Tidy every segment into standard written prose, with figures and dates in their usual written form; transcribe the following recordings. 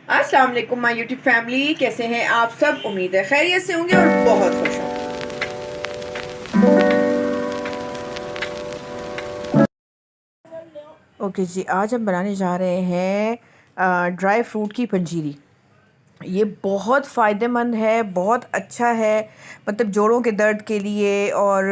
अस्सलाम वालेकुम my YouTube family, कैसे हैं आप सब। उम्मीद है खैरियत से होंगे और बहुत खुश होंगे। ओके जी, आज हम बनाने जा रहे हैं ड्राई फ्रूट की पंजीरी। ये बहुत फ़ायदेमंद है, बहुत अच्छा है, मतलब जोड़ों के दर्द के लिए। और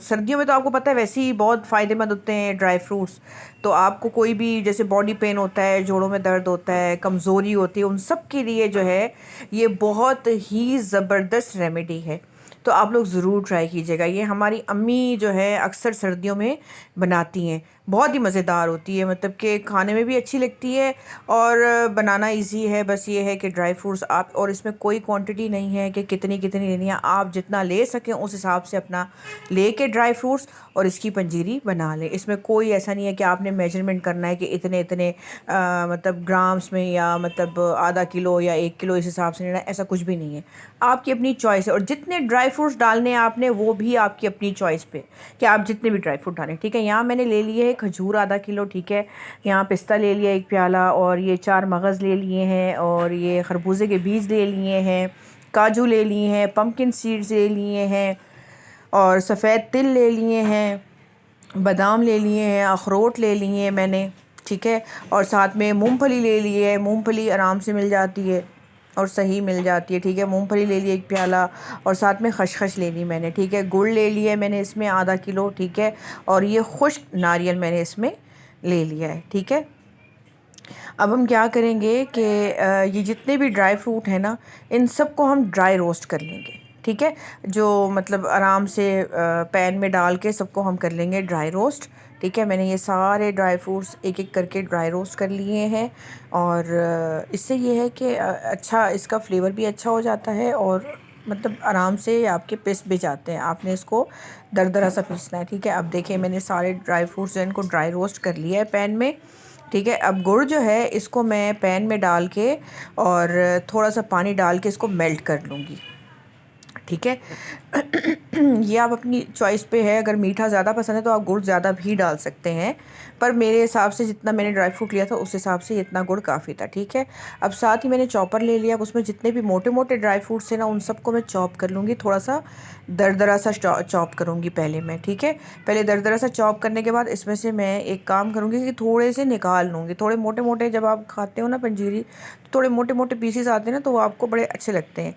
सर्दियों में तो आपको पता है वैसे ही बहुत फ़ायदेमंद होते हैं ड्राई फ्रूट्स। तो आपको कोई भी जैसे बॉडी पेन होता है, जोड़ों में दर्द होता है, कमज़ोरी होती है, उन सब के लिए जो है ये बहुत ही ज़बरदस्त रेमेडी है। तो आप लोग ज़रूर ट्राई कीजिएगा। ये हमारी अम्मी जो है अक्सर सर्दियों में बनाती हैं, बहुत ही मज़ेदार होती है, मतलब कि खाने में भी अच्छी लगती है और बनाना इजी है। बस ये है कि ड्राई फ्रूट्स आप, और इसमें कोई क्वांटिटी नहीं है कि कितनी कितनी लेनी है, आप जितना ले सकें उस हिसाब से अपना ले के ड्राई फ्रूट्स और इसकी पंजीरी बना लें। इसमें कोई ऐसा नहीं है कि आपने मेजरमेंट करना है कि इतने इतने मतलब ग्राम्स में, या मतलब आधा किलो या 1 किलो इस हिसाब से लेना है, ऐसा कुछ भी नहीं है। आपकी अपनी चॉइस है, और जितने ड्राई फ्रूट्स डालने हैं आपने वो भी आपकी अपनी चॉइस पे कि आप जितने भी ड्राई फ्रूट डालें। ठीक है, यहाँ मैंने ले लिए है खजूर आधा किलो, ठीक है, यहाँ पिस्ता ले लिया 1 प्याला, और ये 4 मगज़ ले लिए हैं, और ये खरबूजे के बीज ले लिए हैं, काजू ले लिए हैं, पम्पकिन सीड्स ले लिए हैं, और सफ़ेद तिल ले लिए हैं, बादाम ले लिए हैं, अखरोट ले लिए हैं मैंने, ठीक है, और साथ में मूंगफली ले लिए है। मूंगफली आराम से मिल जाती है और सही मिल जाती है, ठीक है। मूंगफली ले लिए 1 प्याला, और साथ में खसखस ले ली मैंने, ठीक है। गुड़ ले लिया है मैंने इसमें आधा किलो, ठीक है, और ये खुश्क नारियल मैंने इसमें ले लिया है, ठीक है। अब हम क्या करेंगे कि ये जितने भी ड्राई फ्रूट हैं ना, इन सब को हम ड्राई रोस्ट कर लेंगे, ठीक है। जो मतलब आराम से पैन में डाल के सबको हम कर लेंगे ड्राई रोस्ट, ठीक है। मैंने ये सारे ड्राई फ्रूट्स एक एक करके ड्राई रोस्ट कर लिए हैं, और इससे ये है कि अच्छा, इसका फ्लेवर भी अच्छा हो जाता है, और मतलब आराम से आपके पिस भी जाते हैं। आपने इसको दरदरा सा पीसना है, ठीक है। अब देखिए मैंने सारे ड्राई फ्रूट्स हैं, इनको ड्राई रोस्ट कर लिया है पैन में, ठीक है। अब गुड़ जो है इसको मैं पैन में डाल के और थोड़ा सा पानी डाल के इसको मेल्ट कर लूँगी, ठीक है। ये आप अपनी चॉइस पे है, अगर मीठा ज़्यादा पसंद है तो आप गुड़ ज़्यादा भी डाल सकते हैं, पर मेरे हिसाब से जितना मैंने ड्राई फ्रूट लिया था उस हिसाब से इतना गुड़ काफ़ी था, ठीक है। अब साथ ही मैंने चॉपर ले लिया, अब उसमें जितने भी मोटे मोटे ड्राई फ्रूट्स थे ना उन सबको मैं चॉप कर लूँगी, थोड़ा सा दरदरा सा चॉप करूँगी पहले मैं, ठीक है। पहले दरदरा सा चॉप करने के बाद इसमें से मैं एक काम करूँगी कि थोड़े से निकाल लूँगी, थोड़े मोटे मोटे। जब आप खाते हो ना पंजीरी, तो थोड़े मोटे मोटे पीसेस आते हैं ना, तो वो आपको बड़े अच्छे लगते हैं।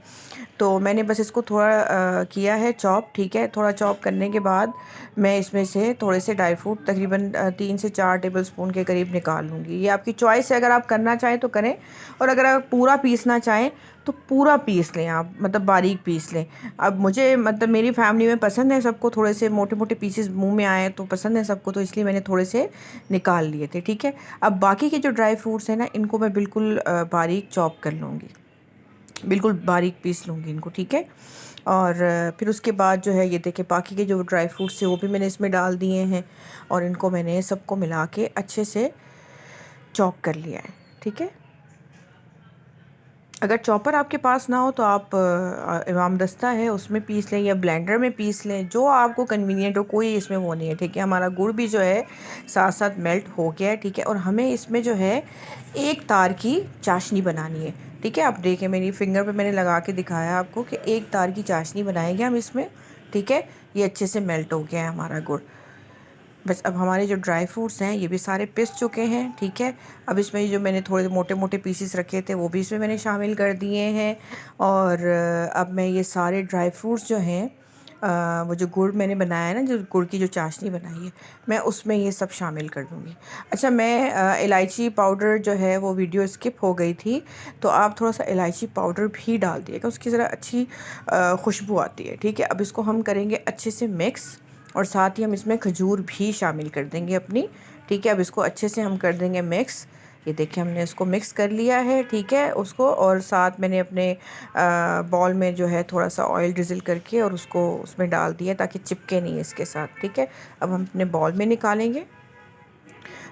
तो मैंने बस इसको थोड़ा किया है चॉप, ठीक है। थोड़ा चॉप करने के बाद मैं इसमें से थोड़े से ड्राई फ्रूट तकरीबन 3 से 4 टेबलस्पून के करीब निकाल लूँगी। ये आपकी चॉइस है, अगर आप करना चाहें तो करें, और अगर आप पूरा पीसना चाहें तो पूरा पीस लें आप, मतलब बारीक पीस लें। अब मुझे, मतलब मेरी फैमिली में पसंद है सबको थोड़े से मोटे मोटे पीसेस मुंह में आए तो पसंद है सबको, तो इसलिए मैंने थोड़े से निकाल लिए थे, ठीक है। अब बाकी के जो ड्राई फ्रूट्स हैं ना, इनको मैं बिल्कुल बारीक चॉप कर लूँगी, बिल्कुल बारीक पीस लूँगी इनको, ठीक है। और फिर उसके बाद जो है ये देखिए बाकी के जो ड्राई फ्रूट्स थे वो भी मैंने इसमें डाल दिए हैं, और इनको मैंने सबको मिला के अच्छे से चॉप कर लिया है, ठीक है। अगर चॉपर आपके पास ना हो तो आप इमाम दस्ता है उसमें पीस लें, या ब्लेंडर में पीस लें, जो आपको कन्वीनियंट हो, कोई इसमें वो नहीं है, ठीक है। हमारा गुड़ भी जो है साथ साथ मेल्ट हो गया है, ठीक है। और हमें इसमें जो है एक तार की चाशनी बनानी है, ठीक है। आप देखें मेरी फिंगर पे मैंने लगा के दिखाया आपको कि एक तार की चाशनी बनाएंगे हम इसमें, ठीक है। ये अच्छे से मेल्ट हो गया है हमारा गुड़। बस अब हमारे जो ड्राई फ्रूट्स हैं ये भी सारे पिस चुके हैं, ठीक है। अब इसमें जो मैंने थोड़े मोटे मोटे पीसेस रखे थे वो भी इसमें मैंने शामिल कर दिए हैं, और अब मैं ये सारे ड्राई फ्रूट्स जो हैं, वो जो गुड़ मैंने बनाया है ना, जो गुड़ की जो चाशनी बनाई है, मैं उसमें ये सब शामिल कर दूँगी। अच्छा, मैं इलायची पाउडर जो है वो वीडियो स्किप हो गई थी, तो आप थोड़ा सा इलायची पाउडर भी डाल दिएगा, उसकी ज़रा अच्छी खुशबू आती है, ठीक है। अब इसको हम करेंगे अच्छे से मिक्स, और साथ ही हम इसमें खजूर भी शामिल कर देंगे अपनी, ठीक है। अब इसको अच्छे से हम कर देंगे मिक्स। ये देखिए हमने इसको मिक्स कर लिया है, ठीक है उसको, और साथ मैंने अपने बॉल में जो है थोड़ा सा ऑयल ड्रिज़ल करके और उसको उसमें डाल दिया ताकि चिपके नहीं इसके साथ, ठीक है। अब हम अपने बॉल में निकालेंगे।